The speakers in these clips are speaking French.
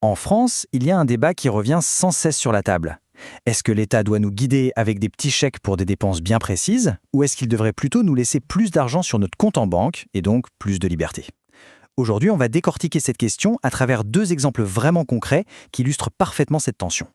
En France, il y a un débat qui revient sans cesse sur la table. Est-ce que l'État doit nous guider avec des petits chèques pour des dépenses bien précises, ou est-ce qu'il devrait plutôt nous laisser plus d'argent sur notre compte en banque et donc plus de liberté? Aujourd'hui, on va décortiquer cette question à travers deux exemples vraiment concrets qui illustrent parfaitement cette tension.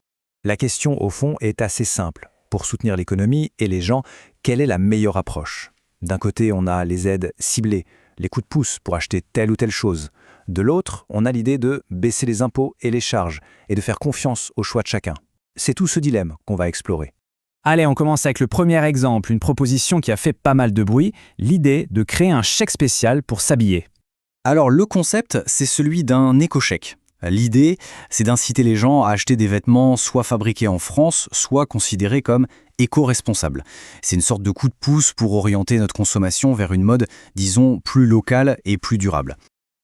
La question, au fond, est assez simple. Pour soutenir l'économie et les gens, quelle est la meilleure approche? D'un côté, on a les aides ciblées, les coups de pouce pour acheter telle ou telle chose. De l'autre, on a l'idée de baisser les impôts et les charges et de faire confiance au choix de chacun. C'est tout ce dilemme qu'on va explorer. Allez, on commence avec le premier exemple, une proposition qui a fait pas mal de bruit, l'idée de créer un chèque spécial pour s'habiller. Alors le concept, c'est celui d'un éco-chèque. L'idée, c'est d'inciter les gens à acheter des vêtements soit fabriqués en France, soit considérés comme éco-responsables. C'est une sorte de coup de pouce pour orienter notre consommation vers une mode, disons, plus locale et plus durable.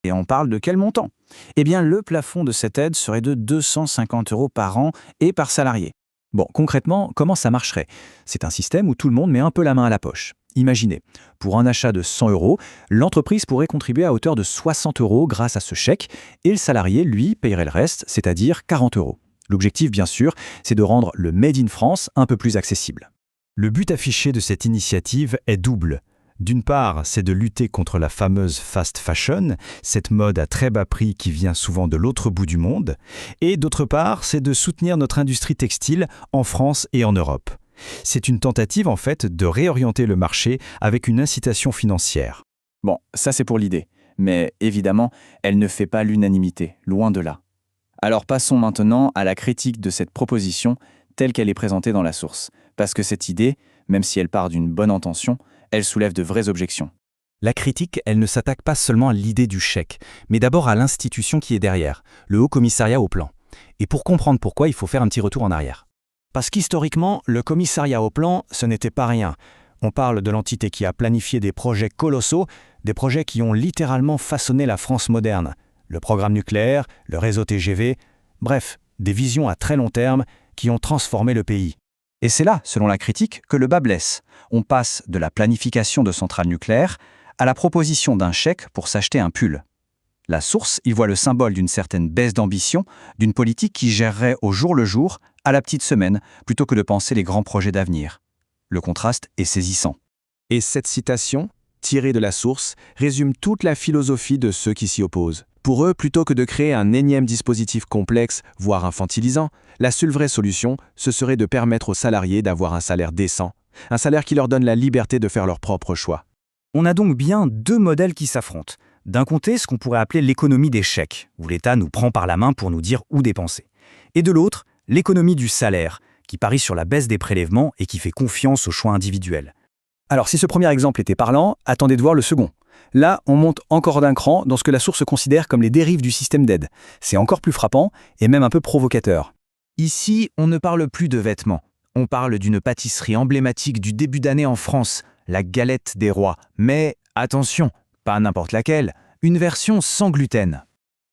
Et on parle de quel montant? Eh bien, le plafond de cette aide serait de 250 € par an et par salarié. Bon, concrètement, comment ça marcherait? C'est un système où tout le monde met un peu la main à la poche. Imaginez, pour un achat de 100 €, l'entreprise pourrait contribuer à hauteur de 60 € grâce à ce chèque et le salarié, lui, payerait le reste, c'est-à-dire 40 €. L'objectif, bien sûr, c'est de rendre le Made in France un peu plus accessible. Le but affiché de cette initiative est double. D'une part, c'est de lutter contre la fameuse fast fashion, cette mode à très bas prix qui vient souvent de l'autre bout du monde. Et d'autre part, c'est de soutenir notre industrie textile en France et en Europe. C'est une tentative en fait de réorienter le marché avec une incitation financière. Bon, ça c'est pour l'idée. Mais évidemment, elle ne fait pas l'unanimité, loin de là. Alors passons maintenant à la critique de cette proposition telle qu'elle est présentée dans la source. Parce que cette idée, même si elle part d'une bonne intention, elle soulève de vraies objections. La critique, elle ne s'attaque pas seulement à l'idée du chèque, mais d'abord à l'institution qui est derrière, le Haut Commissariat au Plan. Et pour comprendre pourquoi, il faut faire un petit retour en arrière. Parce qu'historiquement, le commissariat au plan, ce n'était pas rien. On parle de l'entité qui a planifié des projets colossaux, des projets qui ont littéralement façonné la France moderne. Le programme nucléaire, le réseau TGV, bref, des visions à très long terme qui ont transformé le pays. Et c'est là, selon la critique, que le bât blesse. On passe de la planification de centrales nucléaires à la proposition d'un chèque pour s'acheter un pull. La source y voit le symbole d'une certaine baisse d'ambition, d'une politique qui gérerait au jour le jour, à la petite semaine, plutôt que de penser les grands projets d'avenir. Le contraste est saisissant. Et cette citation, tirée de la source, résume toute la philosophie de ceux qui s'y opposent. Pour eux, plutôt que de créer un énième dispositif complexe, voire infantilisant, la seule vraie solution, ce serait de permettre aux salariés d'avoir un salaire décent, un salaire qui leur donne la liberté de faire leurs propres choix. On a donc bien deux modèles qui s'affrontent. D'un côté, ce qu'on pourrait appeler l'économie des chèques, où l'État nous prend par la main pour nous dire où dépenser. Et de l'autre, l'économie du salaire, qui parie sur la baisse des prélèvements et qui fait confiance aux choix individuels. Alors si ce premier exemple était parlant, attendez de voir le second. Là, on monte encore d'un cran dans ce que la source considère comme les dérives du système d'aide. C'est encore plus frappant et même un peu provocateur. Ici, on ne parle plus de vêtements. On parle d'une pâtisserie emblématique du début d'année en France, la galette des rois. Mais attention, pas n'importe laquelle, une version sans gluten.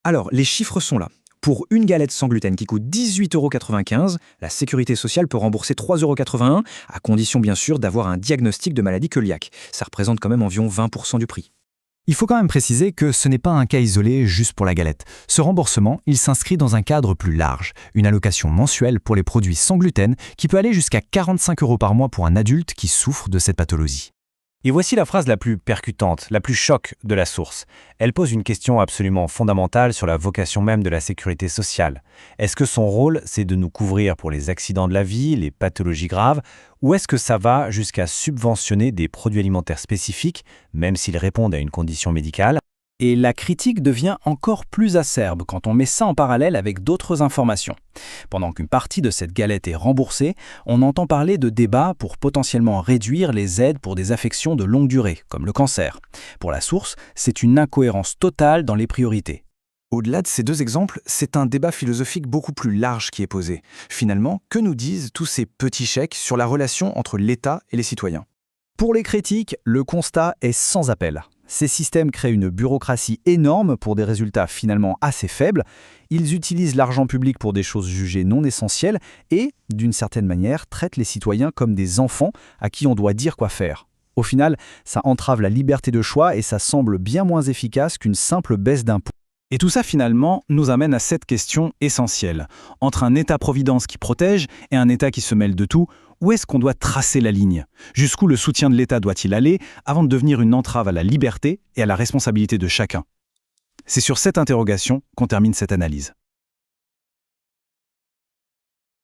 Alors, les chiffres sont là. Pour une galette sans gluten qui coûte 18,95 €, la Sécurité sociale peut rembourser 3,81 €, à condition bien sûr d'avoir un diagnostic de maladie cœliaque. Ça représente quand même environ 20% du prix. Il faut quand même préciser que ce n'est pas un cas isolé juste pour la galette. Ce remboursement, il s'inscrit dans un cadre plus large, une allocation mensuelle pour les produits sans gluten qui peut aller jusqu'à 45 € par mois pour un adulte qui souffre de cette pathologie. Et voici la phrase la plus percutante, la plus choc de la source. Elle pose une question absolument fondamentale sur la vocation même de la sécurité sociale. Est-ce que son rôle, c'est de nous couvrir pour les accidents de la vie, les pathologies graves, ou est-ce que ça va jusqu'à subventionner des produits alimentaires spécifiques, même s'ils répondent à une condition médicale? Et la critique devient encore plus acerbe quand on met ça en parallèle avec d'autres informations. Pendant qu'une partie de cette galette est remboursée, on entend parler de débats pour potentiellement réduire les aides pour des affections de longue durée, comme le cancer. Pour la source, c'est une incohérence totale dans les priorités. Au-delà de ces deux exemples, c'est un débat philosophique beaucoup plus large qui est posé. Finalement, que nous disent tous ces petits chèques sur la relation entre l'État et les citoyens? Pour les critiques, le constat est sans appel. Ces systèmes créent une bureaucratie énorme pour des résultats finalement assez faibles. Ils utilisent l'argent public pour des choses jugées non essentielles et, d'une certaine manière, traitent les citoyens comme des enfants à qui on doit dire quoi faire. Au final, ça entrave la liberté de choix et ça semble bien moins efficace qu'une simple baisse d'impôts. Et tout ça, finalement, nous amène à cette question essentielle. Entre un État-providence qui protège et un État qui se mêle de tout, où est-ce qu'on doit tracer la ligne? Jusqu'où le soutien de l'État doit-il aller avant de devenir une entrave à la liberté et à la responsabilité de chacun? C'est sur cette interrogation qu'on termine cette analyse.